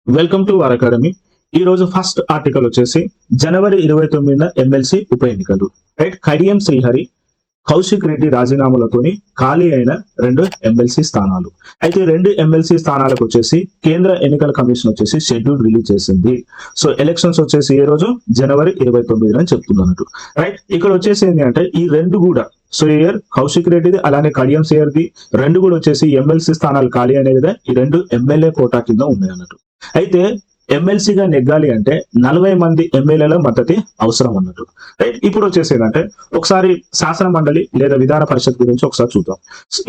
Welcome to our academy. ఈ రోజు first article వచ్చేసి జనవరి 29న ఎమ్మెల్సీ ఉప ఎన్నికలు. రైట్, కడియం శ్రీహరి, కౌశిక్ రెడ్డి రాజీనామాలతోని ఖాళీ అయిన 2 ఎమ్మెల్సీ స్థానాలు. అయితే 2 ఎమ్మెల్సీ స్థానాలకు వచ్చేసి కేంద్ర ఎన్నికల కమిషన్ వచ్చేసి షెడ్యూల్ రిలీజ్ చేసింది. సో ఎలక్షన్స్ వచ్చేసి ఈ రోజు జనవరి 29 అని చెప్తున్నట్టు. రైట్, ఇక్కడ వచ్చేసి ఏంటి అంటే ఈ 2 కూడా సో ఇయర్ కౌశిక్ రెడ్డిది అలానే కడియం శ్రీహరిది 2 కూడా వచ్చేసి ఎమ్మెల్సీ స్థానాలు ఖాళీ అనేది ఈ 2 ఎమ్మెల్యే కోటా కింద ఉన్నాయి అన్నట్టు. అయితే ఎమ్మెల్సీగా నెగ్గాలి అంటే 40 మంది ఎమ్మెల్యేల మద్దతు అవసరం అన్నట్టు. రైట్, ఇప్పుడు వచ్చేసి ఏంటంటే ఒకసారి శాసన మండలి లేదా విధాన పరిషత్ గురించి ఒకసారి చూద్దాం.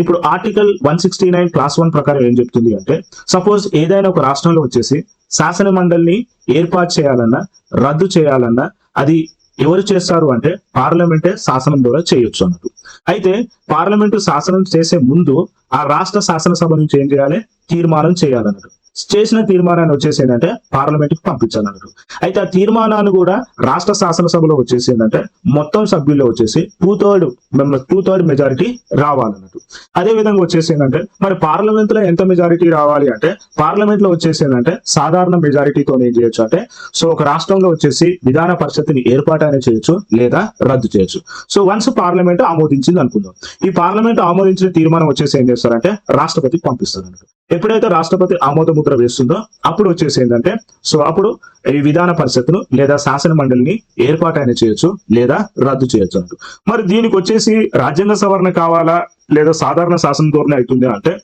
ఇప్పుడు ఆర్టికల్ 169 క్లాస్ 1 ప్రకారం ఏం చెప్తుంది అంటే, సపోజ్ ఏదైనా ఒక రాష్ట్రంలో వచ్చేసి శాసన మండలిని ఏర్పాటు చేయాలన్నా రద్దు చేయాలన్నా అది ఎవరు చేస్తారు అంటే పార్లమెంటే శాసనం ద్వారా చేయొచ్చు అన్నట్టు. అయితే పార్లమెంటు శాసనం చేసే ముందు ఆ రాష్ట్ర శాసనసభ నుంచి ఏం చేయాలి, తీర్మానం చేయాలన్నట్టు. చేసిన తీర్మానాన్ని వచ్చేసి ఏంటంటే పార్లమెంట్ కి పంపించాలన్నట్టు. అయితే ఆ తీర్మానాన్ని కూడా రాష్ట్ర శాసనసభలో వచ్చేసి ఏంటంటే మొత్తం సభ్యుల్లో వచ్చేసి 2/3 మెజారిటీ రావాలన్నట్టు. అదే విధంగా వచ్చేసి ఏంటంటే మరి పార్లమెంట్ లో ఎంత మెజారిటీ రావాలి అంటే, పార్లమెంట్ లో వచ్చేసి ఏంటంటే సాధారణ మెజారిటీతో ఏం చేయొచ్చు అంటే, సో ఒక రాష్ట్రంలో వచ్చేసి విధాన పరిషత్ని ఏర్పాటు అనేది చేయొచ్చు లేదా రద్దు చేయొచ్చు. సో వన్స్ పార్లమెంట్ ఆమోదించింది అనుకుందాం, ఈ పార్లమెంట్ ఆమోదించిన తీర్మానం వచ్చేసి ఏం చేస్తారంటే రాష్ట్రపతికి పంపిస్తారు అన్నట్టు. ఎప్పుడైతే రాష్ట్రపతి ఆమోద ముద్ర వేస్తుందో అప్పుడు వచ్చేసి ఏంటంటే సో అప్పుడు ఈ విధాన పరిషత్తును లేదా శాసన మండలిని ఏర్పాటు అయినా చేయొచ్చు లేదా రద్దు చేయొచ్చు అంటూ. మరి దీనికి వచ్చేసి రాజ్యాంగ సవరణ కావాలా లేదా సాధారణ శాసన ధోరణి అవుతుంది అంటే,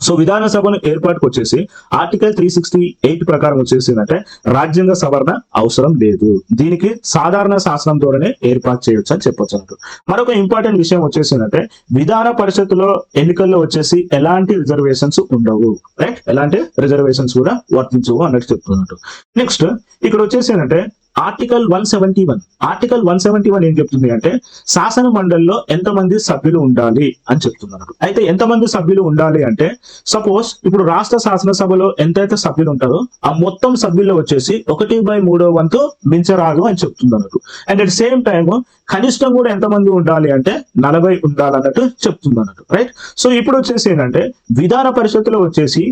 సో విధాన సభను ఏర్పాటుకు వచ్చేసి ఆర్టికల్ 368 ప్రకారం వచ్చేసి ఏంటంటే రాజ్యాంగ సవరణ అవసరం లేదు, దీనికి సాధారణ శాసనం ద్వారానే ఏర్పాటు చేయొచ్చు అని చెప్పొచ్చు అన్నట్టు. మరొక ఇంపార్టెంట్ విషయం వచ్చేసి ఏంటంటే విధాన పరిషత్తులో ఎన్నికల్లో వచ్చేసి ఎలాంటి రిజర్వేషన్స్ ఉండవు. రైట్, ఎలాంటి రిజర్వేషన్స్ కూడా వర్తించవు అన్నట్టు చెప్తున్నట్టు. నెక్స్ట్ ఇక్కడ వచ్చేసి ఏంటంటే ఆర్టికల్ 171 ఏం చెప్తుంది అంటే శాసన మండలిలో ఎంతమంది సభ్యులు ఉండాలి అని చెప్తున్నారు. అయితే ఎంతమంది సభ్యులు ఉండాలి అంటే, సపోజ్ ఇప్పుడు రాష్ట్ర శాసనసభలో ఎంతైతే సభ్యులు ఉంటారో ఆ మొత్తం సభ్యుల్లో వచ్చేసి 1/3 వంతు మించరాదు అని చెప్తున్నారు. అండ్ అట్ సేమ్ టైమ్ కనిష్టం కూడా ఎంతమంది ఉండాలి అంటే 40 ఉండాలన్నట్టు చెప్తున్నారు. రైట్, సో ఇప్పుడు వచ్చేసి ఏంటంటే విధాన పరిషత్తులో వచ్చేసి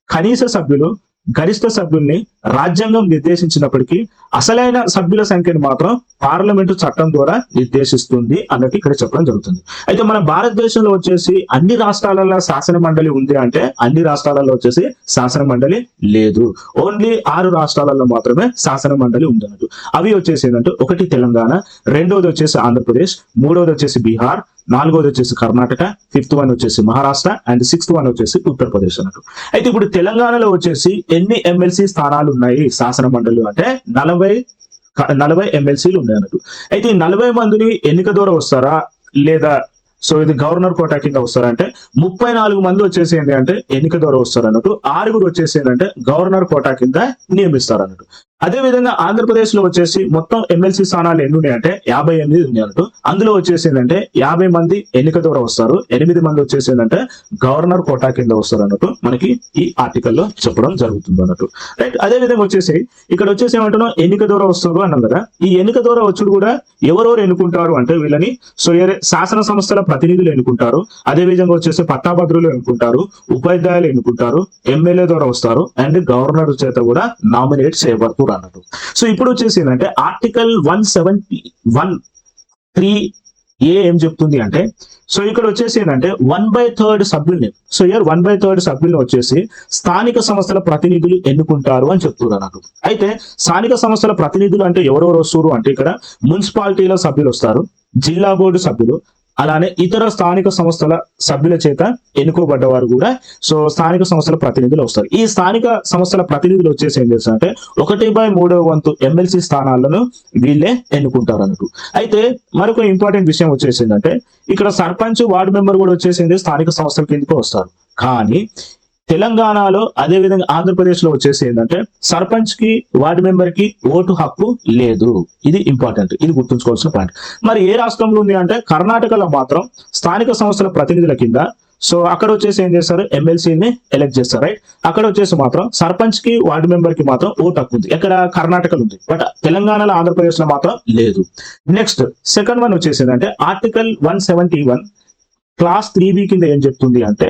కనీస సభ్యులు గరిష్ట సభ్యుల్ని రాజ్యాంగం నిర్దేశించినప్పటికీ అసలైన సభ్యుల సంఖ్యను మాత్రం పార్లమెంటు చట్టం ద్వారా నిర్దేశిస్తుంది అన్నట్టు ఇక్కడ చెప్పడం జరుగుతుంది. అయితే మన భారతదేశంలో వచ్చేసి అన్ని రాష్ట్రాలలో శాసన మండలి ఉంది అంటే అన్ని రాష్ట్రాలలో వచ్చేసి శాసన మండలి లేదు. ఓన్లీ 6 రాష్ట్రాలలో మాత్రమే శాసన మండలి ఉంది అన్నట్టు. అవి వచ్చేసి ఏంటంటే ఒకటి తెలంగాణ, రెండోది వచ్చేసి ఆంధ్రప్రదేశ్, మూడోది వచ్చేసి బీహార్, 4వది వచ్చేసి కర్ణాటక, 5th వన్ వచ్చేసి మహారాష్ట్ర అండ్ 6th వన్ వచ్చేసి ఉత్తరప్రదేశ్ అన్నట్టు. అయితే ఇప్పుడు తెలంగాణలో వచ్చేసి ఎన్ని ఎమ్మెల్సీ స్థానాలు ఉన్నాయి శాసన మండలి అంటే 40 ఎమ్మెల్సీలు ఉన్నాయి అన్నట్టు. అయితే ఈ 40 మందిని ఎన్నిక ద్వారా వస్తారా లేదా సో ఇది గవర్నర్ కోటా కింద వస్తారంటే 34 మంది వచ్చేసి ఏంటి అంటే ఎన్నిక ద్వారా వస్తారు అన్నట్టు. 6 వచ్చేసి ఏంటంటే గవర్నర్ కోటా కింద నియమిస్తారు అన్నట్టు. అదే విధంగా ఆంధ్రప్రదేశ్ లో వచ్చేసి మొత్తం ఎమ్మెల్సీ స్థానాలు ఎన్ని ఉన్నాయంటే 58 ఉన్నాయి అన్నట్టు. అందులో వచ్చేసి ఏంటంటే 50 మంది ఎన్నిక ద్వారా వస్తారు, 8 మంది వచ్చేసి ఏంటంటే గవర్నర్ కోటా కింద వస్తారు అన్నట్టు మనకి ఈ ఆర్టికల్లో చెప్పడం జరుగుతుంది అన్నట్టు. రైట్, అదే విధంగా వచ్చేసి ఇక్కడ వచ్చేసి ఏమంటున్నాం ఎన్నిక ద్వారా వస్తారు అన్నాం కదా. ఈ ఎన్నిక ద్వారా వచ్చుడు కూడా ఎవరెవరు ఎన్నుకుంటారు అంటే వీళ్ళని సో శాసన సంస్థల ప్రతినిధులు ఎన్నుకుంటారు, అదే విధంగా వచ్చేసి పట్టాభద్రులు ఎన్నుకుంటారు, ఉపాధ్యాయులు ఎన్నుకుంటారు, ఎమ్మెల్యే ద్వారా వస్తారు అండ్ గవర్నర్ చేత కూడా నామినేట్ చేయబడుతారు అన్నట్టు. సో ఇప్పుడు వచ్చేసి ఏంటంటే ఆర్టికల్ 171(3)(a) ఏం చెప్తుంది అంటే, సో ఇక్కడ వచ్చేసి ఏంటంటే 1/3 సభ్యుల్ని సో 1/3 సభ్యుల్ని వచ్చేసి స్థానిక సంస్థల ప్రతినిధులు ఎన్నుకుంటారు అని చెప్తున్నారు అన్నట్టు. అయితే స్థానిక సంస్థల ప్రతినిధులు అంటే ఎవరెవరు వస్తారు అంటే ఇక్కడ మున్సిపాలిటీల సభ్యులు వస్తారు, జిల్లా బోర్డు సభ్యులు, అలానే ఇతర స్థానిక సంస్థల సభ్యుల చేత ఎన్నుకోబడ్డవారు కూడా సో స్థానిక సంస్థల ప్రతినిధులు వస్తారు. ఈ స్థానిక సంస్థల ప్రతినిధులు వచ్చేసి ఏం చేస్తారంటే 1/3 వంతు ఎమ్మెల్సీ స్థానాలను వీళ్ళే ఎన్నుకుంటారు అన్నట్టు. అయితే మరొక ఇంపార్టెంట్ విషయం వచ్చేసి ఏంటంటే ఇక్కడ సర్పంచ్, వార్డు మెంబర్ కూడా వచ్చేసింది స్థానిక సంస్థల కిందకి వస్తారు. కానీ తెలంగాణలో అదే విధంగా ఆంధ్రప్రదేశ్ లో వచ్చేసి ఏంటంటే సర్పంచ్ కి వార్డు మెంబర్ కి ఓటు హక్కు లేదు. ఇది ఇంపార్టెంట్, ఇది గుర్తుంచుకోవాల్సిన పాయింట్. మరి ఏ రాష్ట్రంలో ఉంది అంటే కర్ణాటకలో మాత్రం స్థానిక సంస్థల ప్రతినిధుల కింద సో అక్కడ వచ్చేసి ఏం చేస్తారు ఎమ్మెల్సీని ఎలక్ట్ చేస్తారు. రైట్, అక్కడ వచ్చేసి మాత్రం సర్పంచ్ కి వార్డు మెంబర్ కి మాత్రం ఓటు హక్కు ఉంది. ఎక్కడ కర్ణాటకలో ఉంది, బట్ తెలంగాణలో ఆంధ్రప్రదేశ్ లో మాత్రం లేదు. నెక్స్ట్ సెకండ్ వన్ వచ్చేసి ఏంటంటే ఆర్టికల్ 171 క్లాస్ 3B కింద ఏం చెప్తుంది అంటే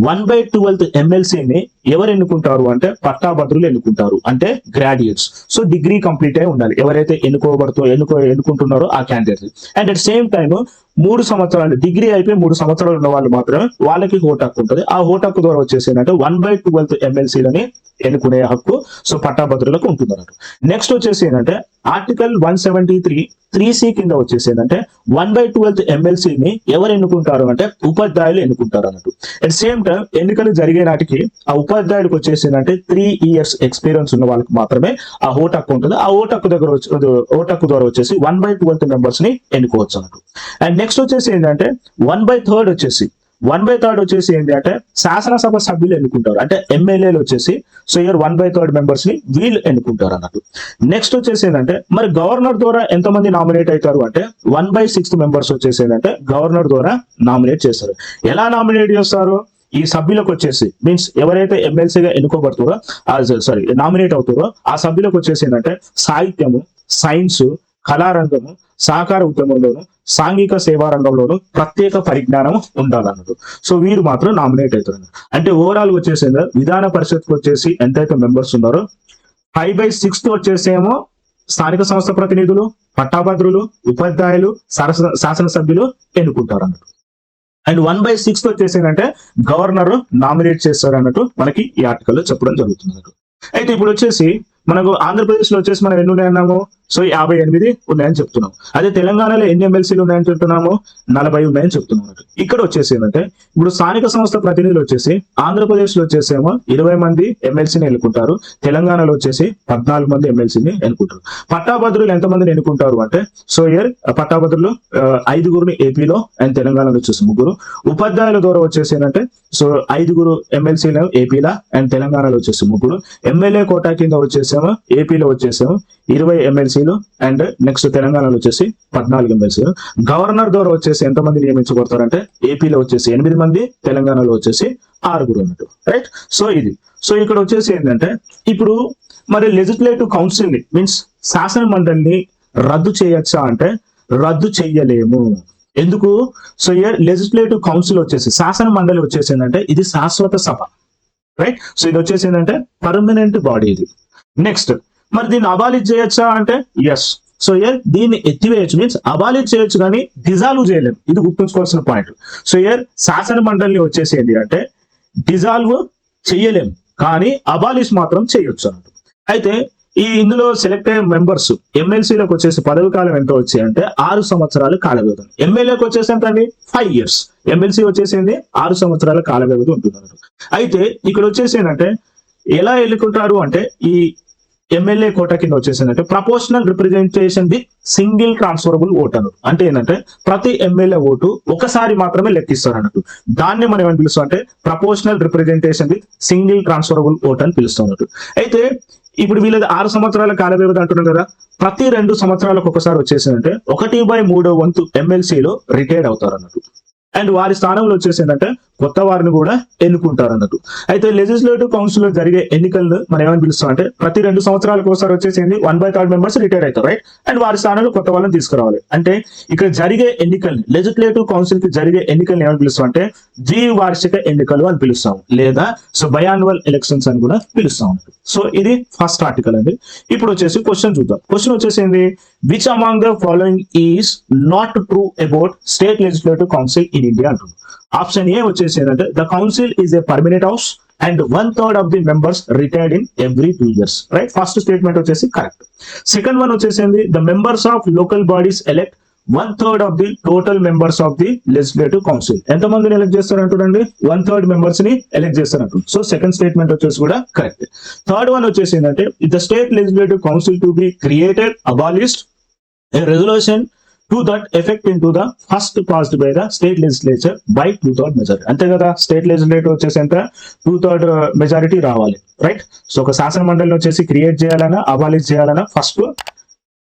1/12 ఎమ్మెల్సీని ఎవరు ఎన్నుకుంటారు అంటే పట్టాభద్రులు ఎన్నుకుంటారు, అంటే గ్రాడ్యుయేట్స్. సో డిగ్రీ కంప్లీట్ అయి ఉండాలి ఎవరైతే ఎన్నుకుంటున్నారో ఆ candidate. And at same time 3 సంవత్సరాలు డిగ్రీ అయిపోయి 3 సంవత్సరాలు ఉన్న వాళ్ళు మాత్రమే వాళ్ళకి ఓటు హక్కు ఉంటుంది. ఆ ఓటు హక్కు ద్వారా వచ్చేసి ఏంటంటే 1/12 ఎమ్మెల్సీలని ఎన్నుకునే హక్కు సో పట్టాభద్రులకు ఉంటుంది అన్నట్టు. నెక్స్ట్ వచ్చేసి ఏంటంటే ఆర్టికల్ 173(3)C కింద వచ్చేసి ఏంటంటే 1/12 ఎమ్మెల్సీని ఎవరు ఎన్నుకుంటారు అంటే ఉపాధ్యాయులు ఎన్నుకుంటారు అన్నట్టు. అట్ సేమ్ టైం ఎన్నికలు జరిగే నాటికి ఆ ఉపాధ్యాయుడికి వచ్చేసి ఏంటంటే 3 years ఎక్స్పీరియన్స్ ఉన్న వాళ్ళకి మాత్రమే ఆ ఓటు హక్కు ఉంటుంది. ఆ ఓటు హక్కు ద్వారా వచ్చేసి 1/12 మెంబర్స్ ని ఎన్నుకోవచ్చు అన్నట్టు. అండ్ నెక్స్ట్ వచ్చేసి ఏంటంటే 1/3 వచ్చేసి ఏంటి అంటే శాసనసభ సభ్యులు ఎన్నుకుంటారు, అంటే ఎమ్మెల్యేలు వచ్చేసి సో ఇయర్ 1/3 మెంబర్స్ ని వీళ్ళు ఎన్నుకుంటారు అన్నట్టు. నెక్స్ట్ వచ్చేసి ఏంటంటే మరి గవర్నర్ ద్వారా ఎంతమంది నామినేట్ అవుతారు అంటే 1/6 మెంబర్స్ వచ్చేసి ఏంటంటే గవర్నర్ ద్వారా నామినేట్ చేస్తారు. ఎలా నామినేట్ చేస్తారు? ఈ సభ్యులకు వచ్చేసి మీన్స్ ఎవరైతే ఎమ్మెల్సీగా ఎన్నుకోబడుతారో నామినేట్ అవుతారో ఆ సభ్యులకు వచ్చేసి ఏంటంటే సాహిత్యము, సైన్స్, కళారంగము, సహకార ఉద్యమంలోను, సాంఘిక సేవా రంగంలోను ప్రత్యేక పరిజ్ఞానం ఉండాలన్నట్టు. సో వీరు మాత్రం నామినేట్ అవుతారు. అంటే ఓవరాల్ వచ్చేసి విధాన పరిషత్కి వచ్చేసి ఎంతైతే మెంబర్స్ ఉన్నారో 5/6 వచ్చేసేమో స్థానిక సంస్థ ప్రతినిధులు, పట్టాభద్రులు, ఉపాధ్యాయులు, శాసనసభ్యులు ఎన్నుకుంటారు అన్నట్టు. అండ్ 1/6 వచ్చేసి ఏంటంటే గవర్నర్ నామినేట్ చేస్తారు అన్నట్టు మనకి ఈ ఆర్టికల్లో చెప్పడం జరుగుతుంది అన్నట్టు. అయితే ఇప్పుడు వచ్చేసి మనకు ఆంధ్రప్రదేశ్ లో వచ్చేసి మనం ఎన్ని ఉన్నాయన్నాము? సో 58 ఉన్నాయని చెప్తున్నాం. అదే తెలంగాణలో ఎన్ని ఎమ్మెల్సీలు ఉన్నాయని చెప్తున్నాము? 40 ఉన్నాయని చెప్తున్నాం. ఇక్కడ వచ్చేసి ఏంటంటే ఇప్పుడు స్థానిక సంస్థ ప్రతినిధులు వచ్చేసి ఆంధ్రప్రదేశ్ లో వచ్చేసేమో 20 మంది ఎమ్మెల్సీని ఎన్నుకుంటారు, తెలంగాణలో వచ్చేసి 14 మంది ఎమ్మెల్సీని ఎన్నుకుంటారు. పట్టాభద్రులు ఎంతమందిని ఎన్నుకుంటారు అంటే సో ఇయర్ పట్టాభద్రులు 5 ఏపీలో అండ్ తెలంగాణలో వచ్చేసి 3. ఉపాధ్యాయుల ద్వారా వచ్చేసి ఏంటంటే సో 5 ఎమ్మెల్సీలు ఏపీలో అండ్ తెలంగాణలో వచ్చేసి 3. ఎమ్మెల్యే కోటా కింద వచ్చేసేమో ఏపీలో వచ్చేసేమో 20 ఎమ్మెల్సీలు అండ్ నెక్స్ట్ తెలంగాణలో వచ్చేసి 14 ఎమ్మెల్సీలు. గవర్నర్ ద్వారా వచ్చేసి ఎంతమంది నియమించబడతారంటే ఏపీలో వచ్చేసి 8 మంది, తెలంగాణలో వచ్చేసి 6 అన్నట్టు. రైట్. సో ఇది సో ఇక్కడ వచ్చేసి ఏంటంటే ఇప్పుడు మరి లెజిస్లేటివ్ కౌన్సిల్ ని మీన్స్ శాసన మండలిని రద్దు చేయొచ్చా అంటే రద్దు చెయ్యలేము. ఎందుకు? సో ఇయర్ లెజిస్లేటివ్ కౌన్సిల్ వచ్చేసి శాసన మండలి వచ్చేసి ఏంటంటే ఇది శాశ్వత సభ. రైట్. సో ఇది వచ్చేసి ఏంటంటే పర్మనెంట్ బాడీ ఇది. నెక్స్ట్ మరి దీన్ని అబాలిష్ చేయొచ్చా అంటే ఎస్. సో ఇయర్ దీన్ని ఎత్తివేయచ్చు మీన్స్ అబాలిష్ చేయొచ్చు కానీ డిజాల్వ్ చేయలేము. ఇది గుర్తుంచుకోవాల్సిన పాయింట్. సో ఇయర్ శాసన మండలిని వచ్చేసి ఏంటి అంటే డిజాల్వ్ చేయలేము కానీ అబాలిష్ మాత్రం చేయొచ్చు అన్నట్టు. అయితే ఇందులో సెలెక్ట్ అయ్యే మెంబర్స్ ఎమ్మెల్సీలకు వచ్చేసి పదవి కాలం ఎంత వచ్చాయి అంటే 6 సంవత్సరాలు కాల వ్యవధి. ఎమ్మెల్యేకి వచ్చేసి ఎంత అండి 5 years. ఎమ్మెల్సీ వచ్చేసింది 6 సంవత్సరాల కాల వ్యవధి ఉంటుంది. అయితే ఇక్కడ వచ్చేసి ఏంటంటే ఎలా ఎన్నుకుంటారు అంటే ఈ ఎమ్మెల్యే కోటా కింద వచ్చేసిందంటే proportional representation with single transferable vote అన్నట్టు. అంటే ఏంటంటే ప్రతి ఎమ్మెల్యే ఓటు ఒకసారి మాత్రమే లెక్కిస్తారు అన్నట్టు. దాన్ని మనం ఏమని పిలుస్తాం అంటే proportional representation with single transferable vote అని పిలుస్తాం అన్నట్టు. అయితే ఇప్పుడు వీళ్ళది 6 సంవత్సరాల కాల వ్యవధి అంటున్నారు కదా, ప్రతి 2 సంవత్సరాలకు ఒకసారి వచ్చేసిందంటే 1/3 వంతు ఎమ్మెల్సీలో రిటైర్డ్ అవుతారు అన్నట్టు. అండ్ వారి స్థానంలో వచ్చేసి ఏంటంటే కొత్త వారిని కూడా ఎన్నుకుంటారు అన్నట్టు. అయితే లెజిస్లేటివ్ కౌన్సిల్ లో జరిగే ఎన్నికలను మనం ఏమని పిలుస్తాం అంటే ప్రతి 2 సంవత్సరాలకు ఒకసారి వచ్చేసింది 1/3 మెంబర్స్ రిటైర్ అవుతారు. రైట్. అండ్ వారి స్థానంలో కొత్త వాళ్ళని తీసుకురావాలి. అంటే ఇక్కడ జరిగే ఎన్నికల్ని లెజిస్లేటివ్ కౌన్సిల్ కి జరిగే ఎన్నికల్ని ఏమని పిలుస్తాం అంటే ద్వివార్షిక ఎన్నికలు అని పిలుస్తాం, లేదా సో బయాన్యువల్ ఎలక్షన్స్ అని కూడా పిలుస్తాం. సో ఇది ఫస్ట్ ఆర్టికల్ అండి. ఇప్పుడు వచ్చేసి క్వశ్చన్ చూద్దాం. క్వశ్చన్ వచ్చేసింది which among the following is not true about state legislative council in India అంటుంది. ఆప్షన్ ఏ వచ్చేసి ఏంటంటే the council is a permanent house and 1/3 of the members retired in every 2 years. Right. First statement వచ్చేసి correct. Second one వచ్చేసింది the members of local bodies elect 1/3 of the total members of the legislative council. ఎంత మందిని elect చేస్తారంటుండండి 1/3 members ని elect చేస్తారంటు. So second statement వచ్చేసి కూడా correct. Third one వచ్చేసి ఏంటంటే the state legislative council to be created abolished a resolution to that effect into the first passed by the state legislature by 2/3 majority. అంతే కదా, state legislative వచ్చేసి ఎంత 2/3 majority రావాలి. Right. So ఒక శాసన మండలిని వచ్చేసి క్రియేట్ చేయాలన్నా అబాలిష్ చేయాలన్నా ఫస్ట్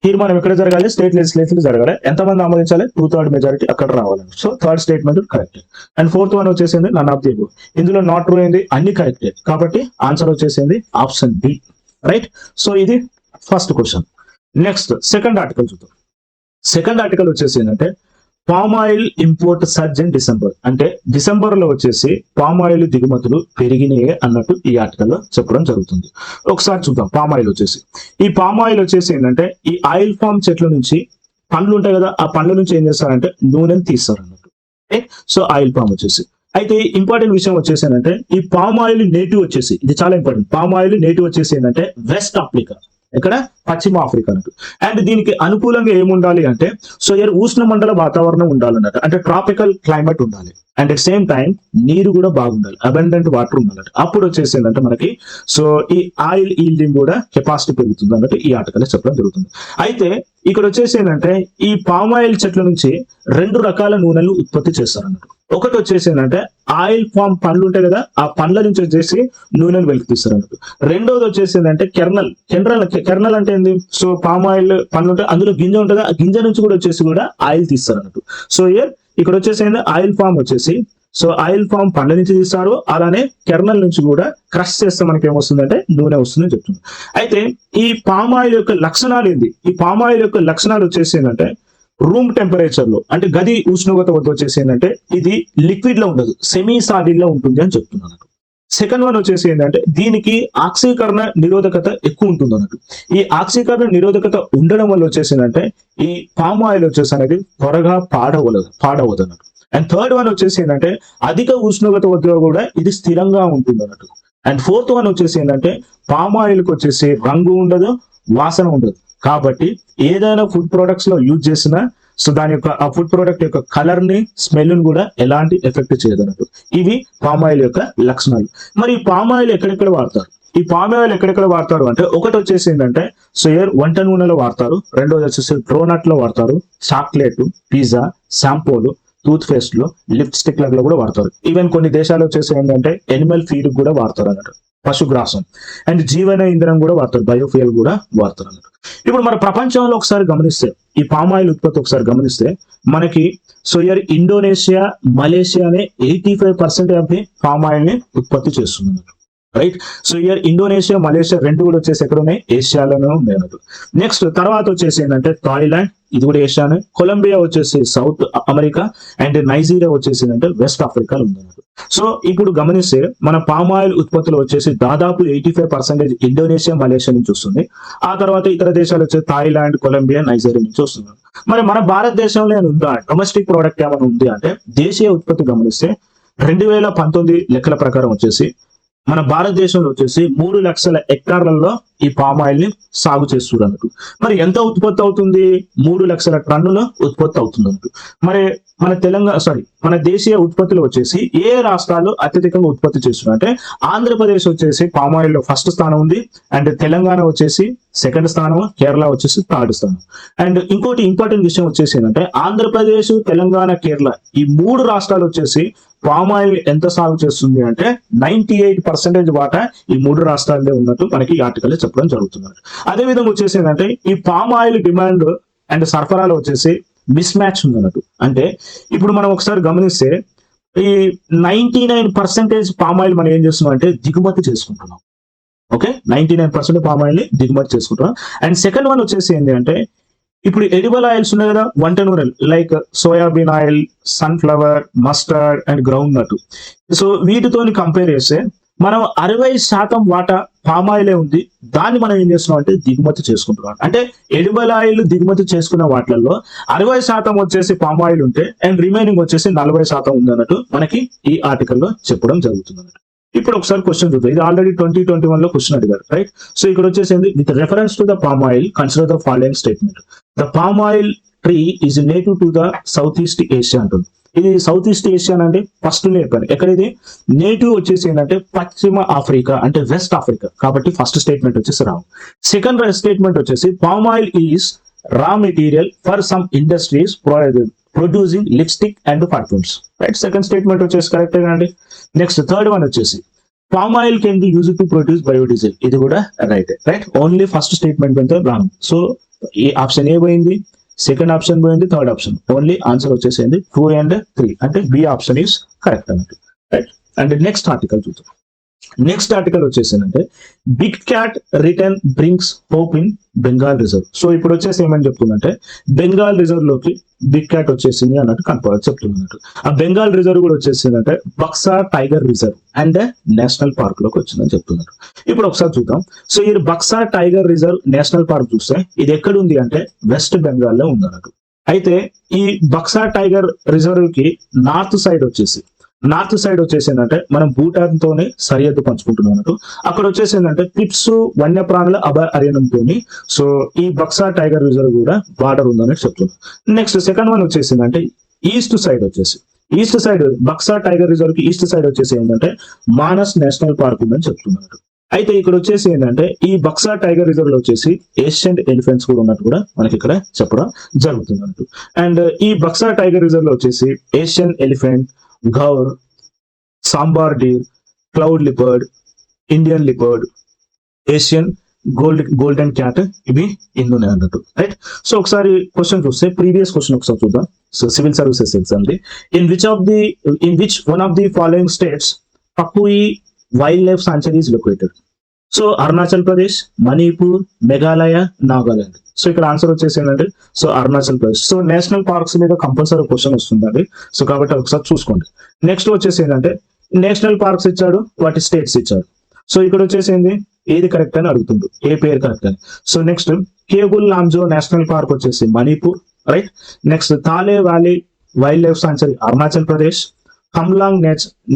తీర్మానం ఎక్కడ జరగాలి? స్టేట్ లెజిస్లేచర్ జరగాలి. ఎంతమంది ఆమోదించాలి? 2/3 మెజారిటీ అక్కడ రావాలి. So third statement correct. And fourth one వచ్చేసింది నన్ ఆఫ్ ది అబోవ్. ఇందులో నాట్ ట్రూ అయింది, అన్ని కరెక్టే కాబట్టి ఆన్సర్ వచ్చేసింది ఆప్షన్ బి. రైట్. సో ఇది first question. Next second article చూద్దాం. సెకండ్ ఆర్టికల్ వచ్చేసి ఏంటంటే palm oil import surge in December, అంటే డిసెంబర్ లో వచ్చేసి పామ్ ఆయిల్ దిగుమతులు పెరిగినాయి అన్నట్టు ఈ ఆర్టికల్లో చెప్పడం జరుగుతుంది. ఒకసారి చూద్దాం. పామ్ ఆయిల్ వచ్చేసి, ఈ పామ్ ఆయిల్ వచ్చేసి ఏంటంటే ఈ ఆయిల్ ఫామ్ చెట్ల నుంచి పండ్లు ఉంటాయి కదా, ఆ పండ్ల నుంచి ఏం చేస్తారంటే నూనెని తీస్తారు అన్నట్టు. సో ఆయిల్ పామ్ వచ్చేసి, అయితే ఇంపార్టెంట్ విషయం వచ్చేసి ఏంటంటే ఈ పామ్ ఆయిల్ నేటివ్ వచ్చేసి, ఇది చాలా ఇంపార్టెంట్, పామ్ ఆయిల్ నేటివ్ వచ్చేసి ఏంటంటే వెస్ట్ ఆఫ్రికా, ఇక్కడ పశ్చిమ ఆఫ్రికా అన్నట్టు. అండ్ దీనికి అనుకూలంగా ఏముండాలి అంటే సో ఉష్ణ మండల వాతావరణం ఉండాలన్నట్టు, అంటే ట్రాపికల్ క్లైమేట్ ఉండాలి. అండ్ అట్ సేమ్ టైం నీరు కూడా బాగుండాలి, అబండెంట్ వాటర్ ఉండాలి. అప్పుడు వచ్చేసి ఏంటంటే మనకి సో ఈ ఆయిల్ ఈల్డింగ్ కూడా కెపాసిటీ పెరుగుతుంది అన్నట్టు ఈ ఆర్టికల్ చెప్పడం జరుగుతుంది. అయితే ఇక్కడ వచ్చేసి ఏంటంటే ఈ పామ్ ఆయిల్ చెట్ల నుంచి 2 రకాల నూనెలు ఉత్పత్తి చేస్తారు అన్నట్టు. ఒకటి వచ్చేసి ఏంటంటే ఆయిల్ ఫామ్ పండ్లు ఉంటాయి కదా, ఆ పండ్ల నుంచి వచ్చేసి నూనెలు వెలికిస్తారు అన్నట్టు. రెండోది వచ్చేసి ఏంటంటే కెర్నల్ అంటే ఏంది, సో పామ్ ఆయిల్ పండ్లు ఉంటాయి, అందులో గింజ ఉంటుంది, ఆ గింజ నుంచి కూడా వచ్చేసి కూడా ఆయిల్ తీస్తారు అన్నట్టు. సో ఇక్కడ వచ్చేసి ఏంటంటే ఆయిల్ ఫామ్ వచ్చేసి సో ఆయిల్ ఫామ్ పండ్ల నుంచి తీస్తారు, అలానే కెర్నల్ నుంచి కూడా క్రష్ చేస్తే మనకి ఏమొస్తుందంటే నూనె వస్తుందని చెప్తుంది. అయితే ఈ పామ్ ఆయిల్ యొక్క లక్షణాలు ఏంది, ఈ పామ్ ఆయిల్ యొక్క లక్షణాలు వచ్చేసి ఏంటంటే రూమ్ టెంపరేచర్ లో, అంటే గది ఉష్ణోగ్రత వద్ద వచ్చేసి ఏంటంటే ఇది లిక్విడ్ లో ఉండదు, సెమీ సాలిడ్ లో ఉంటుంది అని చెప్తున్నాను. సెకండ్ వన్ వచ్చేసి ఏంటంటే దీనికి ఆక్సీకరణ నిరోధకత ఎక్కువ ఉంటుంది అన్నట్టు. ఈ ఆక్సీకరణ నిరోధకత ఉండడం వల్ల వచ్చేసి ఏంటంటే ఈ పామ్ ఆయిల్ వచ్చేసి అనేది త్వరగా పాడవదు అన్నట్టు. అండ్ థర్డ్ వన్ వచ్చేసి ఏంటంటే అధిక ఉష్ణోగ్రత వద్ద కూడా ఇది స్థిరంగా ఉంటుంది అన్నట్టు. అండ్ ఫోర్త్ వన్ వచ్చేసి ఏంటంటే పామ్ ఆయిల్ కి వచ్చేసి రంగు ఉండదు, వాసన ఉండదు. కాబట్టి ఏదైనా ఫుడ్ ప్రొడక్ట్స్ లో యూజ్ చేసినా సో దాని యొక్క ఆ ఫుడ్ ప్రొడక్ట్ యొక్క కలర్ ని, స్మెల్ ని కూడా ఎలాంటి ఎఫెక్ట్ చేయదు అన్నట్టు. ఇవి పామ్ ఆయిల్ యొక్క లక్షణాలు. మరి ఈ పామ్ ఆయిల్ ఎక్కడెక్కడ వాడతారు, ఈ పామ్ ఆయిల్ ఎక్కడెక్కడ వాడతారు అంటే ఒకటి వచ్చేసి ఏంటంటే సో వంట నూనెలో వాడతారు, రెండోది వచ్చేసి డోనట్ లో వాడతారు, చాక్లెట్, పిజ్జా, షాంపూలు, టూత్ పేస్ట్ లో, లిప్స్టిక్ లలో కూడా వాడతారు. ఈవెన్ కొన్ని దేశాలు వచ్చేసి ఏంటంటే ఎనిమల్ ఫీడ్ కూడా వాడతారు అన్నట్టు, పశుగ్రాసం. అండ్ జీవన ఇంధనం కూడా వాడతారు, బయోఫ్యూయల్ కూడా వాడతారు అన్నట్టు. ఇప్పుడు మన ప్రపంచంలో ఒకసారి గమనిస్తే ఈ పామ్ ఆయిల్ ఉత్పత్తి ఒకసారి గమనిస్తే మనకి సో ఇండోనేషియా, మలేషియానే 85% ఆఫ్ ది పామ్ ఆయిల్ ని ఉత్పత్తి చేస్తుంది. రైట్. సో ఇండోనేషియా, మలేషియా రెండు కూడా వచ్చేసి ఎక్కడ ఉన్నాయి, ఏషియాలోనే ఉన్నాయి అన్నట్టు. నెక్స్ట్ తర్వాత వచ్చేసి ఏంటంటే థాయిలాండ్, ఇది కూడా ఏషియానే. కొలంబియా వచ్చేసి సౌత్ అమెరికా, అండ్ నైజీరియా వచ్చేసి ఏంటంటే వెస్ట్ ఆఫ్రికాలో ఉంది అన్నట్టు. సో ఇప్పుడు గమనిస్తే మన పామ్ ఆయిల్ ఉత్పత్తులు వచ్చేసి దాదాపు 85% ఇండోనేషియా, మలేషియా నుంచి వస్తుంది. ఆ తర్వాత ఇతర దేశాలు వచ్చేసి థాయిలాండ్, కొలంబియా, నైజీరియా నుంచి వస్తుంది. మరి మన భారతదేశంలో ఉందా డొమెస్టిక్ ప్రోడక్ట్ ఏమైనా ఉంది అంటే దేశీయ ఉత్పత్తి గమనిస్తే 2019 లెక్కల ప్రకారం వచ్చేసి మన భారతదేశంలో వచ్చేసి 3 లక్షల హెక్టార్లలో ఈ పామ్ ఆయిల్ ని సాగు చేస్తున్నారు అన్నట్టు. మరి ఎంత ఉత్పత్తి అవుతుంది, 3 లక్షల టన్నుల ఉత్పత్తి అవుతుంది అన్నట్టు. మరి మన దేశీయ ఉత్పత్తులు వచ్చేసి ఏ రాష్ట్రాలు అత్యధికంగా ఉత్పత్తి చేస్తున్నారు అంటే ఆంధ్రప్రదేశ్ వచ్చేసి పామ్ ఆయిల్ లో ఫస్ట్ స్థానం ఉంది, అండ్ తెలంగాణ వచ్చేసి సెకండ్ స్థానం, కేరళ వచ్చేసి థర్డ్ స్థానం. అండ్ ఇంకోటి ఇంపార్టెంట్ విషయం వచ్చేసి ఏంటంటే ఆంధ్రప్రదేశ్, తెలంగాణ, కేరళ ఈ 3 రాష్ట్రాలు వచ్చేసి పామ్ ఆయిల్ ఎంత సాగు చేస్తుంది అంటే 98% వాటా ఈ 3 రాష్ట్రాల్లో ఉన్నట్టు మనకి ఈ ఆర్టికల్ చెప్పడం జరుగుతుంది. అదే విధంగా వచ్చేసి ఏంటంటే ఈ పామ్ ఆయిల్ డిమాండ్ అండ్ సరఫరాలో వచ్చేసి మిస్ మ్యాచ్ ఉంది అన్నట్టు. అంటే ఇప్పుడు మనం ఒకసారి గమనిస్తే ఈ 99% పామ్ ఆయిల్ మనం ఏం చేస్తున్నాం అంటే దిగుమతి చేసుకుంటున్నాం. ఓకే, 99% పామ్ ఆయిల్ ని దిగుమతి చేసుకుంటున్నాం. అండ్ సెకండ్ వన్ వచ్చేసి ఏంటి అంటే ఇప్పుడు ఎడిబుల్ ఆయిల్స్ ఉన్నాయి కదా, వంట నూనెలు, like soybean oil, sunflower, mustard and groundnut. So వీటితో కంపేర్ చేస్తే మనం 60% వాటా పామ్ ఆయిలే ఉంది, దాన్ని మనం ఏం చేస్తున్నాం అంటే దిగుమతి చేసుకుంటున్నాం. అంటే ఎడిబుల్ ఆయిల్ దిగుమతి చేసుకున్న వాటిల్లో 60% వచ్చేసి పామ్ ఆయిల్ ఉంటే అండ్ రిమైనింగ్ వచ్చేసి 40% ఉంది అన్నట్టు మనకి ఈ ఆర్టికల్లో చెప్పడం జరుగుతుంది. ఇప్పుడు ఒకసారి క్వశ్చన్ చూద్దాం. ఇది ఆల్రెడీ 2021 లో క్వశ్చన్ అడిగారు, రైట్. సో ఇక్కడ వచ్చేసింది with reference to the palm oil consider the following statement. The palm oil tree is native to the south east Asia అంటుంది. ఇది సౌత్ ఈస్ట్ ఏషియా అంటే ఫస్ట్ చెప్పాను. ఎక్కడ ఇది నేటివ్ వచ్చేసి ఏంటంటే పశ్చిమ ఆఫ్రికా, అంటే వెస్ట్ ఆఫ్రికా. కాబట్టి ఫస్ట్ స్టేట్మెంట్ వచ్చేసి రాంగ్. సెకండ్ స్టేట్మెంట్ వచ్చేసి palm oil is raw material for some industries producing lipstick and perfumes. Right, second statement వచ్చేసి కరెక్ట్ అండి. నెక్స్ట్ థర్డ్ వన్ వచ్చేసి palm oil can be use to produce biodiesel. ఇది కూడా right. Only first statement అంతా wrong. So ఈ option A పోయింది, second option పోయింది, third option. Only answer వచ్చేసింది 2 and 3, అంటే బి ఆప్షన్ ఈస్ కరెక్ట్ అన్నట్టు. రైట్. అండ్ నెక్స్ట్ ఆర్టికల్ చూద్దాం. నెక్స్ట్ ఆర్టికల్ వచ్చేసిందంటే big cat return brings hope in Bengal reserve. So ఇప్పుడు వచ్చేసి ఏమని చెప్తుందంటే బెంగాల్ రిజర్వ్ లోకి బిగ్ క్యాట్ వచ్చేసింది అన్నట్టు చెప్తున్నట్టు. ఆ బెంగాల్ రిజర్వ్ కూడా వచ్చేసిందంటే Buxa tiger reserve and national park లోకి వచ్చిందని చెప్తున్నారు. ఇప్పుడు ఒకసారి చూద్దాం. సో ఈ Buxa tiger reserve national park చూస్తే ఇది ఎక్కడ ఉంది అంటే వెస్ట్ బెంగాల్ లో ఉంది అన్నట్టు. అయితే ఈ బక్సా టైగర్ రిజర్వ్ కి నార్త్ సైడ్ వచ్చేసిందంటే మనం భూటాన్ తోనే సరిహద్దు పంచుకుంటున్నాం అన్నట్టు. అక్కడ వచ్చేసిందంటే క్రిప్స్ వన్యప్రాణుల అభయారణ్యంతో సో ఈ బక్సా టైగర్ రిజర్వ్ కూడా బార్డర్ ఉందని చెప్తున్నాం. నెక్స్ట్ సెకండ్ వన్ వచ్చేసిందంటే east side Buxa tiger reserve కి ఈస్ట్ సైడ్ వచ్చేసి ఏంటంటే మానస్ నేషనల్ పార్క్ ఉందని చెప్తున్నారు. అయితే ఇక్కడ వచ్చేసి ఏంటంటే ఈ బక్సా టైగర్ రిజర్వ్ లో వచ్చేసి ఏషియన్ ఎలిఫెంట్స్ కూడా ఉన్నట్టు కూడా మనకి ఇక్కడ చెప్పడం జరుగుతుంది అన్నట్టు. అండ్ ఈ బక్సా టైగర్ రిజర్వ్ లో వచ్చేసి Asian elephant, gaur, sambar deer, cloud leopard, Indian leopard, Asian golden cat ఇవి ఇందునే అన్నట్టు. రైట్. సో ఒకసారి క్వశ్చన్ చూస్తే ప్రీవియస్ క్వశ్చన్ ఒకసారి చూద్దాం. So civil services exam the in which one of the following states Pakui wildlife sanctuary is located. So Arunachal Pradesh, Manipur, Meghalaya, Nagaland. So ఇక్కడ answer వచ్చేసి ఏంటంటే so Arunachal Pradesh. So national parks మీద కంపల్సరీ క్వశ్చన్ వస్తుందండి. So కాబట్టి ఒకసారి చూసుకోండి. నెక్స్ట్ వచ్చేసి ఏంటంటే నేషనల్ పార్క్స్ ఇచ్చాడు, వాటి స్టేట్స్ ఇచ్చాడు. సో ఇక్కడ వచ్చేసి ఏంది ఏది కరెక్ట్ అని అడుగుతుండు, ఏ పేరు కరెక్ట్ అని. So next Keibul Lamjao national park వచ్చేసి Manipur. Right. Next Talle valley wildlife sanctuary Arunachal Pradesh. Hamlong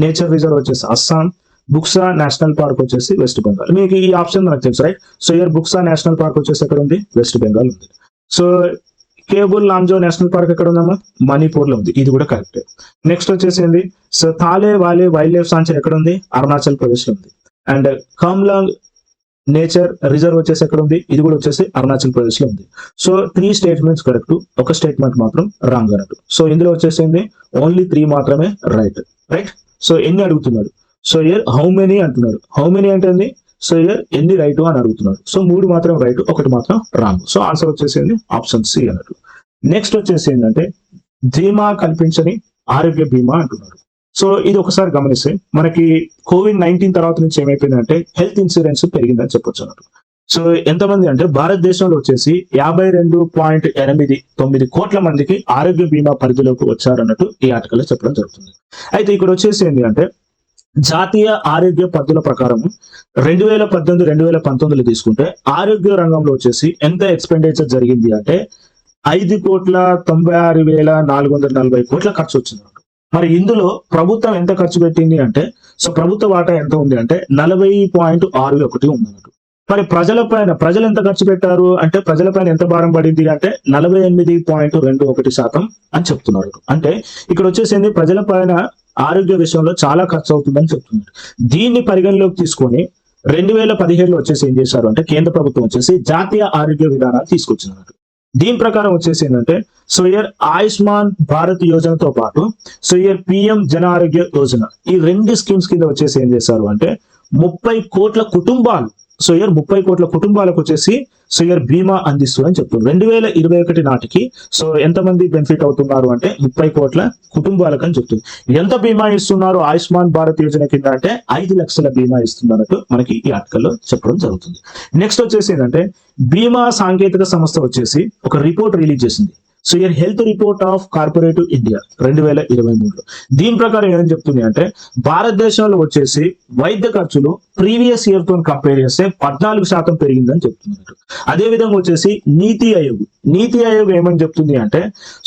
nature reserve వచ్చేసి అస్సాం. బుక్సా నేషనల్ పార్క్ వచ్చేసి వెస్ట్ బెంగాల్. మీకు ఈ ఆప్షన్ నాకు తెలుసు. Right. So year Buxa national park వచ్చేసి ఎక్కడ ఉంది, వెస్ట్ బెంగాల్ ఉంది. So Keibul Lamjao national park ఎక్కడ ఉందమ్మా, మణిపూర్ లో ఉంది. ఇది కూడా కరెక్ట్. నెక్స్ట్ వచ్చేసింది సో తాలే వాలే వైల్డ్ లైఫ్ సాంచురీ ఎక్కడ ఉంది, అరుణాచల్ ప్రదేశ్ లో ఉంది. అండ్ కామ్లాంగ్ నేచర్ రిజర్వ్ వచ్చేసి ఎక్కడ ఉంది, ఇది కూడా వచ్చేసి అరుణాచల్ ప్రదేశ్ లో ఉంది. సో 3 స్టేట్మెంట్స్ కరెక్ట్, ఒక స్టేట్మెంట్ మాత్రం రాంగ్ అన్నట్టు. సో ఇందులో వచ్చేసింది ఓన్లీ 3 మాత్రమే రైట్. సో ఎన్ని అడుగుతున్నారు, సో ఇయర్ హౌ మెనీ అంటున్నారు. హౌ మెనీ అంటే సో ఇయర్ ఎన్ని రైట్ అని అడుగుతున్నారు. సో 3 మాత్రం రైట్, ఒకటి మాత్రం రాంగ్. సో ఆన్సర్ వచ్చేసింది ఆప్షన్ సి అన్నట్టు. నెక్స్ట్ వచ్చేసి ఏంటంటే ధీమా కల్పించని ఆరోగ్య బీమా అంటున్నారు. సో ఇది ఒకసారి గమనిస్తే మనకి COVID-19 తర్వాత నుంచి ఏమైపోయిందంటే హెల్త్ ఇన్సూరెన్స్ పెరిగిందని చెప్పొచ్చు అన్నట్టు. సో ఎంతమంది అంటే భారతదేశంలో వచ్చేసి 52.89 కోట్ల మందికి ఆరోగ్య బీమా పరిధిలోకి వచ్చారన్నట్టు ఈ ఆర్టికల్ లో చెప్పడం జరుగుతుంది. అయితే ఇక్కడ వచ్చేసి ఏంటి అంటే జాతీయ ఆరోగ్య పద్ధతుల ప్రకారం 2018-2019 తీసుకుంటే ఆరోగ్య రంగంలో వచ్చేసి ఎంత ఎక్స్పెండిచర్ జరిగింది అంటే 5,96,440 కోట్ల ఖర్చు వచ్చింది. మరి ఇందులో ప్రభుత్వం ఎంత ఖర్చు పెట్టింది అంటే సో ప్రభుత్వ వాటా ఎంత ఉంది అంటే 40.61 ఉంది అన్నట్టు. మరి ప్రజలు ఎంత ఖర్చు పెట్టారు అంటే ప్రజలపైన ఎంత భారం పడింది అంటే 48.21% అని చెప్తున్నారు. అంటే ఇక్కడ వచ్చేసింది ప్రజల పైన ఆరోగ్య విషయంలో చాలా ఖర్చు అవుతుందని చెప్తున్నారు. దీన్ని పరిగణలోకి తీసుకొని 2017లో వచ్చేసి ఏం చేశారు అంటే కేంద్ర ప్రభుత్వం వచ్చేసి జాతీయ ఆరోగ్య విధానాలు తీసుకొచ్చినట్టు. దీని ప్రకారం వచ్చేసి ఏంటంటే సో ఇయర్ ఆయుష్మాన్ భారత్ యోజనతో పాటు సో ఇయర్ పిఎం జన ఆరోగ్య యోజన ఈ 2 స్కీమ్స్ కింద వచ్చేసి ఏం చేశారు అంటే 30 కోట్ల కుటుంబాలు సో ఇయర్ 30 కోట్ల కుటుంబాలకు వచ్చేసి సో ఇయర్ బీమా అందిస్తుందని చెప్తున్నారు. 2021 నాటికి సో ఎంతమంది బెనిఫిట్ అవుతున్నారు అంటే 30 కోట్ల కుటుంబాలకు అని చెప్తుంది. ఎంత బీమా ఇస్తున్నారు ఆయుష్మాన్ భారత్ యోజన కింద అంటే 5 లక్షల బీమా ఇస్తున్నట్టు మనకి ఈ ఆర్టికల్లో చెప్పడం జరుగుతుంది. నెక్స్ట్ వచ్చేసి ఏంటంటే బీమా సాంకేతిక సంస్థ వచ్చేసి ఒక రిపోర్ట్ రిలీజ్ చేసింది. So year health report of corporative India 2023లో. దీని ప్రకారం ఏమని చెప్తుంది అంటే భారతదేశంలో వచ్చేసి వైద్య ఖర్చులు ప్రీవియస్ ఇయర్ తో కంపేర్ చేస్తే 14% పెరిగిందని చెప్తున్నారు. అదే విధంగా వచ్చేసి నీతి ఆయోగ్ ఏమని చెప్తుంది అంటే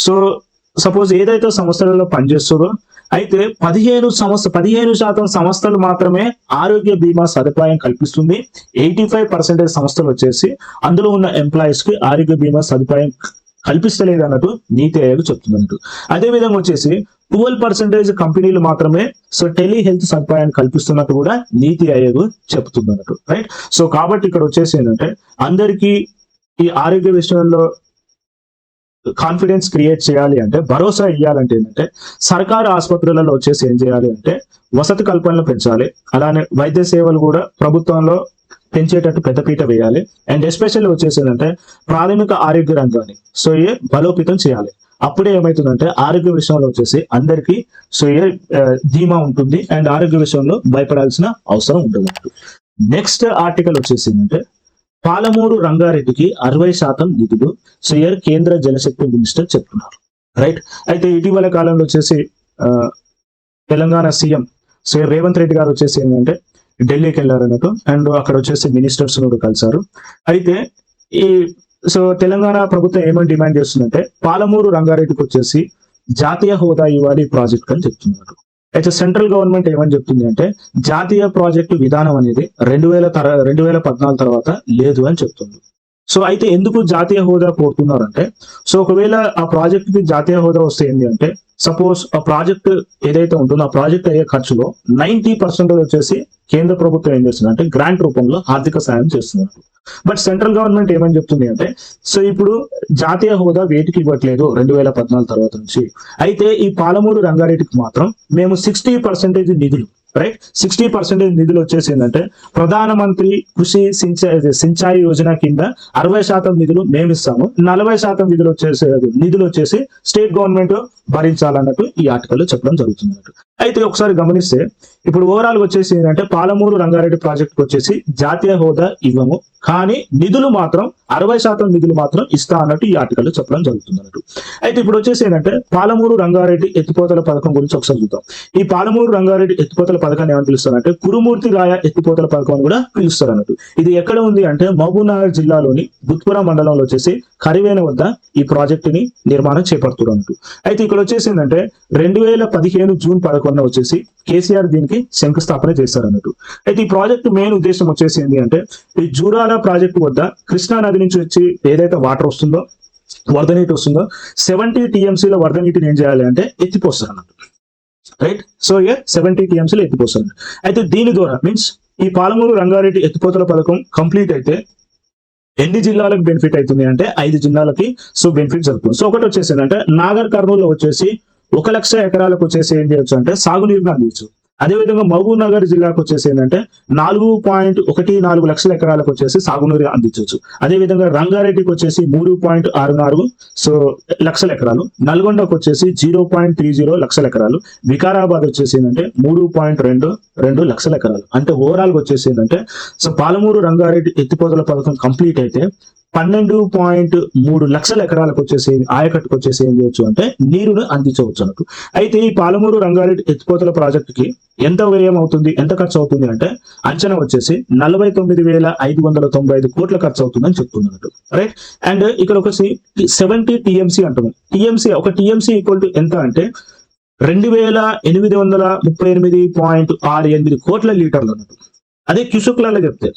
సో సపోజ్ ఏదైతే సంస్థలలో పనిచేస్తారో అయితే 15% సంస్థలు మాత్రమే ఆరోగ్య బీమా సదుపాయం కల్పిస్తుంది. 85% సంస్థలు వచ్చేసి అందులో ఉన్న ఎంప్లాయీస్ కి ఆరోగ్య బీమా సదుపాయం కల్పిస్తలేదు అన్నట్టు నీతి ఆయోగ్ చెప్తున్నట్టు. అదే విధంగా వచ్చేసి 12% కంపెనీలు మాత్రమే సో టెలి హెల్త్ సదుపాయాన్ని కల్పిస్తున్నట్టు కూడా నీతి ఆయోగ్ చెప్తున్నట్టు. రైట్. సో కాబట్టి ఇక్కడ వచ్చేసి ఏంటంటే అందరికీ ఈ ఆరోగ్య విషయంలో కాన్ఫిడెన్స్ క్రియేట్ చేయాలి అంటే భరోసా ఇవ్వాలంటే ఏంటంటే సర్కారు ఆసుపత్రులలో వచ్చేసి ఏం చేయాలి అంటే వసతి కల్పనలు పెంచాలి. అలానే వైద్య సేవలు కూడా ప్రభుత్వంలో పెంచేటట్టు పెద్దపీట వేయాలి. అండ్ ఎస్పెషల్లీ వచ్చేసి ఏంటంటే ప్రాథమిక ఆరోగ్య రంగాన్ని సో బలోపేతం చేయాలి. అప్పుడే ఏమవుతుందంటే ఆరోగ్య విషయంలో వచ్చేసి అందరికీ సో ధీమా ఉంటుంది అండ్ ఆరోగ్య విషయంలో భయపడాల్సిన అవసరం ఉంటుంది. నెక్స్ట్ ఆర్టికల్ వచ్చేసిందంటే పాలమూరు రంగారెడ్డికి 60% నిధులు సో కేంద్ర జలశక్తి మినిస్టర్ చెప్తున్నారు. రైట్. అయితే ఇటీవల కాలంలో వచ్చేసి తెలంగాణ సీఎం సో రేవంత్ రెడ్డి గారు వచ్చేసి ఏంటంటే ఢిల్లీకి వెళ్ళారు అన్నట్టు అండ్ అక్కడ వచ్చేసి మినిస్టర్స్ కూడా కలిసారు. అయితే ఈ సో తెలంగాణ ప్రభుత్వం ఏమని డిమాండ్ చేస్తుందంటే పాలమూరు రంగారెడ్డికి వచ్చేసి జాతీయ హోదా ఇవ్వాలి ప్రాజెక్ట్ అని చెప్తున్నారు. అయితే సెంట్రల్ గవర్నమెంట్ ఏమని చెప్తుంది అంటే జాతీయ ప్రాజెక్టు విధానం అనేది 2014 తర్వాత లేదు అని చెప్తుంది. సో అయితే ఎందుకు జాతీయ హోదా కోరుతున్నారంటే సో ఒకవేళ ఆ ప్రాజెక్ట్ కి జాతీయ హోదా వస్తే ఏంటి అంటే సపోజ్ ఆ ప్రాజెక్ట్ ఏదైతే ఉంటుందో ఆ ప్రాజెక్ట్ అయ్యే ఖర్చులో 90% వచ్చేసి కేంద్ర ప్రభుత్వం ఏం చేస్తుంది అంటే గ్రాంట్ రూపంలో ఆర్థిక సాయం చేస్తున్నారు. బట్ సెంట్రల్ గవర్నమెంట్ ఏమని చెప్తుంది అంటే సో ఇప్పుడు జాతీయ హోదా వేటికి ఇవ్వట్లేదు 2014 తర్వాత నుంచి. అయితే ఈ పాలమూరు రంగారెడ్డికి మాత్రం మేము 60% నిధులు రైట్ 60% నిధులు వచ్చేసి ఏంటంటే ప్రధానమంత్రి కృషి సించాయి యోజన కింద 60% నిధులు మేము ఇస్తాము, 40% నిధులు వచ్చేసి స్టేట్ గవర్నమెంట్ భరించాలన్నట్టు ఈ ఆర్టికల్ చెప్పడం జరుగుతుంది అన్నట్టు. అయితే ఒకసారి గమనిస్తే ఇప్పుడు ఓవరాల్ వచ్చేసి ఏంటంటే పాలమూరు రంగారెడ్డి ప్రాజెక్ట్ వచ్చేసి జాతీయ హోదా ఇవ్వము కానీ నిధులు మాత్రం 60% నిధులు మాత్రం ఇస్తా అన్నట్టు ఈ ఆర్టికల్ చెప్పడం జరుగుతుంది అన్నట్టు. అయితే ఇప్పుడు వచ్చేసి ఏంటంటే పాలమూరు రంగారెడ్డి ఎత్తిపోతల పథకం గురించి ఒకసారి చూద్దాం. ఈ పాలమూరు రంగారెడ్డి ఎత్తిపోతల పథకాన్ని ఏమని పిలుస్తారంటే కురుమూర్తి రాయ ఎత్తిపోతల పథకం అని కూడా పిలుస్తారు అన్నట్టు. ఇది ఎక్కడ ఉంది అంటే మహబూబ్నగర్ జిల్లాలోని బుత్పుర మండలంలో వచ్చేసి కరివేన వద్ద ఈ ప్రాజెక్ట్ ని నిర్మాణం చేపడుతున్నారు అన్నట్టు. అయితే ఇక్కడ వచ్చేసి ఏంటంటే 2015 జూన్ 11 వచ్చేసి కేసీఆర్ దీనికి శంకుస్థాపన చేశారు అన్నట్టు. అయితే ఈ ప్రాజెక్ట్ మెయిన్ ఉద్దేశం వచ్చేసి ఏంటి అంటే ఈ జూరాల ప్రాజెక్టు వద్ద కృష్ణా నది నుంచి వచ్చి ఏదైతే వాటర్ వస్తుందో వరద నీటి వస్తుందో 70 టీఎంసీల వరద నీటిని ఏం చేయాలి అంటే ఎత్తిపోస్తారు అన్నట్టు. రైట్. సో 70 టీఎంసీలు ఎత్తిపోస్తారు. అయితే దీని ద్వారా మీన్స్ ఈ పాలమూరు రంగారెడ్డి ఎత్తిపోతల పథకం కంప్లీట్ అయితే ఎన్ని జిల్లాలకు బెనిఫిట్ అవుతుంది అంటే 5 జిల్లాలకి సో బెనిఫిట్ జరుగుతుంది. సో ఒకటి వచ్చేసి అంటే నాగర్ కర్నూలు వచ్చేసి 1,00,000 ఎకరాలకు వచ్చేసి ఏం చేయొచ్చు అంటే సాగునీరుని అందించు. అదేవిధంగా మహబూబ్ నగర్ జిల్లాకు వచ్చేసి ఏంటంటే 4.14 లక్షల ఎకరాలకు వచ్చేసి సాగునీరు అందించవచ్చు. అదేవిధంగా రంగారెడ్డికి వచ్చేసి 3.64 సో లక్షల ఎకరాలు, నల్గొండకు వచ్చేసి 0.30 లక్షల ఎకరాలు, వికారాబాద్ వచ్చేసి ఏంటంటే 3.22 లక్షల ఎకరాలు. అంటే ఓవరాల్ గా వచ్చేసి ఏంటంటే సో పాలమూరు రంగారెడ్డి ఎత్తిపోతల పథకం కంప్లీట్ అయితే 12.3 లక్షల ఎకరాలకు వచ్చేసి ఆయకట్టుకు వచ్చేసి ఏం చేయొచ్చు అంటే నీరును అందించవచ్చు అన్నట్టు. అయితే ఈ పాలమూరు రంగారెడ్డి ఎత్తిపోతల ప్రాజెక్టుకి ఎంత వ్యయం అవుతుంది, ఎంత ఖర్చు అవుతుంది అంటే అంచనా వచ్చేసి 49,595 కోట్ల ఖర్చు అవుతుందని చెప్తున్నట్టు. రైట్. అండ్ ఇక్కడ వచ్చేసి 70 టీఎంసీ అంటున్నాం. ఒక టీఎంసీ ఈక్వల్ టు ఎంత అంటే 2,838.68 కోట్ల లీటర్లు అన్నట్టు. అదే క్యూసెక్లలో చెప్తే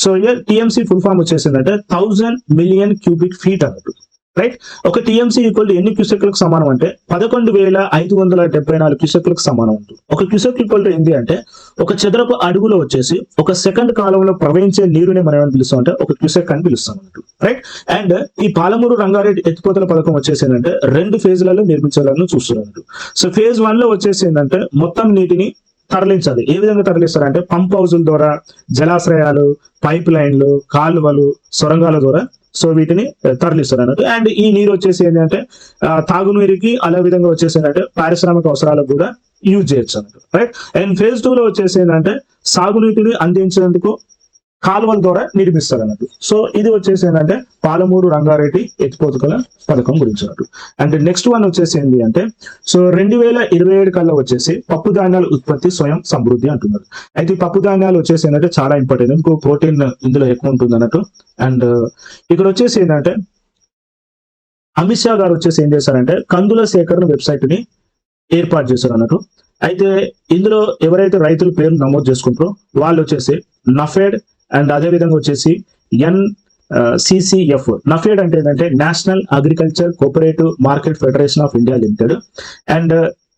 సో టీఎంసీ ఫుల్ ఫామ్ వచ్చేసిందంటే 1000 మిలియన్ క్యూబిక్ ఫీట్ అన్నట్టు. రైట్. ఒక టీఎంసీ ఈక్వల్ టు ఎన్ని క్యూసెక్లకు సమానం అంటే 11,574 క్యూసెక్లకు సమానం ఉంటుంది. ఒక క్యూసెక్ ఈక్వల్ టు ఏంటి అంటే ఒక చదరపు అడుగులో వచ్చేసి ఒక సెకండ్ కాలంలో ప్రవహించే నీరుని మనం ఏమని పిలుస్తాం అంటే ఒక క్యూసెక్ అని పిలుస్తాం అన్నట్టు. రైట్. అండ్ ఈ పాలమూరు రంగారెడ్డి ఎత్తిపోతల పథకం వచ్చేసి ఏంటంటే 2 ఫేజ్లలో నిర్మించాలని చూస్తున్నారు. సో ఫేజ్ 1 లో వచ్చేసి ఏంటంటే మొత్తం నీటిని తరలించాలి. ఏ విధంగా తరలిస్తారంటే పంప్ హౌజుల ద్వారా, జలాశ్రయాలు, పైప్ లైన్లు, కాలువలు, సొరంగాల ద్వారా సో వీటిని తరలిస్తారు అన్నట్టు. అండ్ ఈ నీరు వచ్చేసి ఏంటంటే తాగునీరుకి అదే విధంగా వచ్చేసి ఏంటంటే పారిశ్రామిక అవసరాలకు కూడా యూజ్ చేయొచ్చు అన్నట్టు. రైట్. అండ్ ఫేజ్ 2 లో వచ్చేసి ఏంటంటే సాగునీటిని అందించేందుకు కాలువల ద్వారా నిర్మిస్తారు అన్నట్టు. సో ఇది వచ్చేసి ఏంటంటే పాలమూరు రంగారెడ్డి ఎత్తిపోతల పథకం గురించి అన్నట్టు. అండ్ నెక్స్ట్ వన్ వచ్చేసి ఏంటి అంటే సో 2027 కల్లా వచ్చేసి పప్పు ధాన్యాల ఉత్పత్తి స్వయం సమృద్ధి అంటున్నారు. అయితే పప్పు ధాన్యాలు వచ్చేసి ఏంటంటే చాలా ఇంపార్టెంట్, ఎందుకు ప్రోటీన్ ఇందులో ఎక్కువ ఉంటుంది అన్నట్టు. అండ్ ఇక్కడ వచ్చేసి ఏంటంటే అమిత్ షా గారు వచ్చేసి ఏం చేశారంటే కందుల సేకరణ వెబ్సైట్ ని ఏర్పాటు చేశారు అన్నట్టు. అయితే ఇందులో ఎవరైతే రైతుల పేర్లు నమోదు చేసుకుంటారో వాళ్ళు వచ్చేసి నఫెడ్ అండ్ అదే విధంగా వచ్చేసి NCCF. నఫెడ్ అంటే ఏంటంటే national agriculture cooperative market federation of India limited. And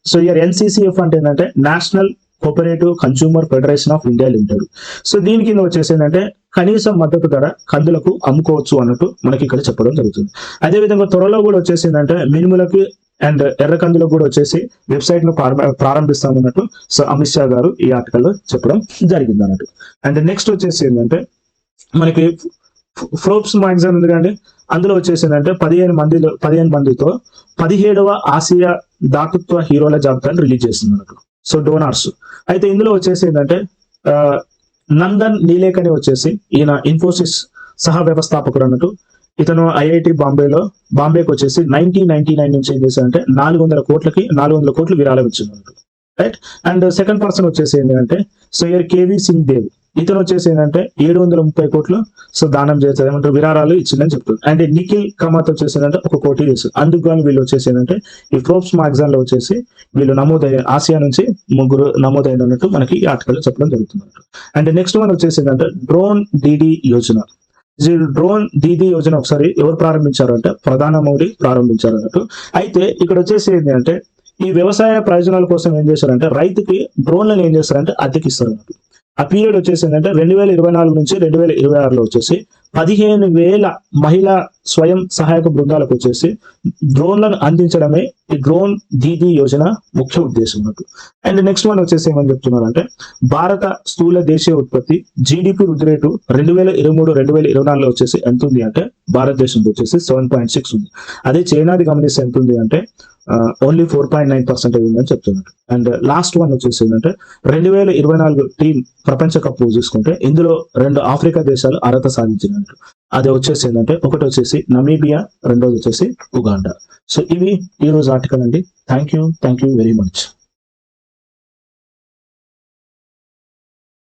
so NCCF అంటే ఏంటంటే national cooperative consumer federation of India limited. So దీని కింద వచ్చేసి ఏంటంటే కనీస మద్దతు ధర కందులకు అమ్ముకోవచ్చు అన్నట్టు మనకి ఇక్కడ చెప్పడం జరుగుతుంది. అదే విధంగా త్వరలో కూడా వచ్చేసి ఏంటంటే మినుములకి అండ్ ఎర్రకందులకు కూడా వచ్చేసి వెబ్సైట్ ను ప్రారంభిస్తామన్నట్టు సో అమిత్ షా గారు ఈ ఆర్టికల్లో చెప్పడం జరిగింది అన్నట్టు. అండ్ నెక్స్ట్ వచ్చేసి ఏంటంటే మనకి ఫ్రోబ్స్ మ్యాగజైన్ ఉంది కండి, అందులో వచ్చేసిందంటే 15 మందితో 17వ ఆసియా దాతృత్వ హీరోల జాబితాను రిలీజ్ చేస్తుంది అన్నట్టు. సో డోనార్స్ అయితే ఇందులో వచ్చేసి ఏంటంటే నందన్ నీలేకని వచ్చేసి ఈయన ఇన్ఫోసిస్ సహ వ్యవస్థాపకుడు అన్నట్టు. ఇతను ఐఐటి బాంబేకి వచ్చేసి 1999 నుంచి ఏం చేశారంటే 400 కోట్లు విరాళం ఇచ్చింది అన్నట్టు. రైట్. అండ్ సెకండ్ పర్సన్ వచ్చేసి ఏంటంటే సయ్యర్ కేవీ సింగ్ దేవ్, ఇతను వచ్చేసి ఏంటంటే 730 కోట్లు సో దానం చేస్తారు, ఏమంటారు విరాళాలు ఇచ్చిందని చెప్తుంది. అండ్ నిఖిల్ కమాత్ వచ్చేసి ఏంటంటే 1 కోటి చేస్తారు. అందుకు కానీ వీళ్ళు వచ్చేసి ఏంటంటే ఈ ఫ్రోబ్స్ మ్యాగజైన్ లో వచ్చేసి వీళ్ళు ఆసియా నుంచి 3 నమోదైనట్టు మనకి ఈ ఆర్టికల్ చెప్పడం జరుగుతుంది. అండ్ నెక్స్ట్ వన్ వచ్చేసి ఏంటంటే drone DD Yojana. Drone Didi Yojana ఒకసారి ఎవరు ప్రారంభించారు అంటే ప్రధాని మోడీ ప్రారంభించారు అన్నట్టు. అయితే ఇక్కడ వచ్చేసి ఏంటి అంటే ఈ వ్యవసాయ ప్రయోజనాల కోసం ఏం చేశారంటే రైతుకి డ్రోన్లను ఏం చేస్తారంటే అద్దెకిస్తారు అన్నట్టు. ఆ పీరియడ్ వచ్చేసి ఏంటంటే 2024 నుంచి 2026లో వచ్చేసి 15,000 మహిళా స్వయం సహాయక బృందాలకు వచ్చేసి డ్రోన్లను అందించడమే ఈ డ్రోన్ దీదీ యోజన ముఖ్య ఉద్దేశం అన్నట్టు. అండ్ నెక్స్ట్ వన్ వచ్చేసి ఏమని చెప్తున్నారంటే భారత స్థూల దేశీయ ఉత్పత్తి జీడిపి వృద్ధి రేటు 2023-2024లో వచ్చేసి ఎంత ఉంది అంటే భారతదేశంలో వచ్చేసి 7.6 ఉంది. అదే చైనాది గమనిస్తే ఎంత ఉంది అంటే ఓన్లీ 4.9% ఉందని చెప్తున్నారు. అండ్ లాస్ట్ వన్ వచ్చేసి ఏంటంటే 2024 టీం ప్రపంచ కప్ చూసుకుంటే ఇందులో 2 ఆఫ్రికా దేశాలు అర్హత సాధించినట్టు. అది వచ్చేసి ఏంటంటే ఒకటి వచ్చేసి నమీబియా, రెండోది వచ్చేసి ఉగాండా. సో ఇవి ఈ రోజు ఆర్టికల్ అండి. Thank you very much.